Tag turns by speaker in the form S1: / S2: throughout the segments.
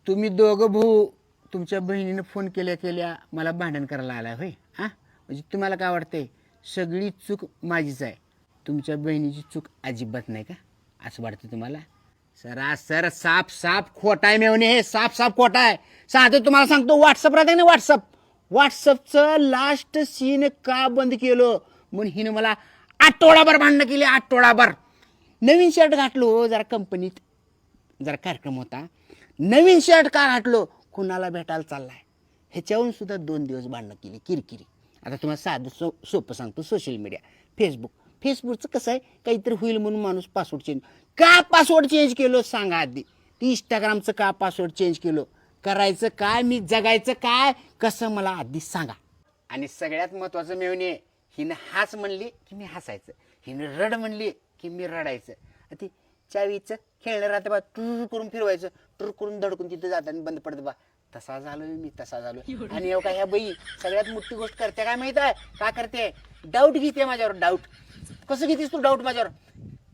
S1: तुम्ही दोघं भाऊ तुमच्या बहिणीनं फोन केल्या मला भांडण करायला आलाय होय हां म्हणजे तुम्हाला काय वाटतंय सगळी चूक माझीच आहे तुमच्या बहिणीची चूक अजिबात नाही का असं वाटतं तुम्हाला सर साफ खोटा आहे मेवणे हे साफ खोटा आहे साधं तुम्हाला सांगतो व्हॉट्सअप राहते ना व्हॉट्सअपचं लास्ट सीन का बंद केलं म्हणून हिनं मला आठवडाभर भांडणं केली आठवडाभर नवीन शर्ट घातलो जरा कंपनीत जरा कार्यक्रम होता नवीन शर्ट का घातलो कुणाला भेटायला चाललाय ह्याच्यावरून सुद्धा 2 दिवस भांडणं केली किरकिरी आता तुम्हाला साधं सोपं सांगतो सोशल मीडिया फेसबुकचं कसं आहे काहीतरी होईल म्हणून माणूस पासवर्ड चेंज का पासवर्ड चेंज केलं सांगा आधी ती इंस्टाग्रामचं का पासवर्ड चेंज केलं करायचं काय मी जगायचं काय कसं मला आधी सांगा आणि सगळ्यात महत्त्वाचं मिळवणे हिनं हास म्हणली की मी हसायचं हिनं रड म्हणली की मी रडायचं ती चावीचं खेळणं राहतं बा टूर करून फिरवायचं टूर करून धडकून तिथं जाताना बंद पडतं बा तसा झालो आणि एवढा ह्या बाई सगळ्यात मोठी गोष्ट करते काय माहित आहे का करते डाऊट घेते माझ्यावर डाऊट कसं घेतेस तू डाऊट माझ्यावर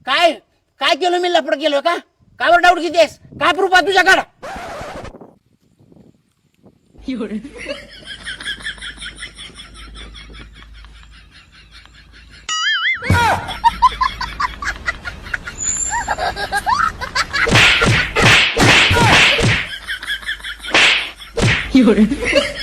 S1: काय काय केलं मी लपड केलं का कावर डाऊट घेतेस काय प्रूफ आहे तुझ्याकडं
S2: 有人。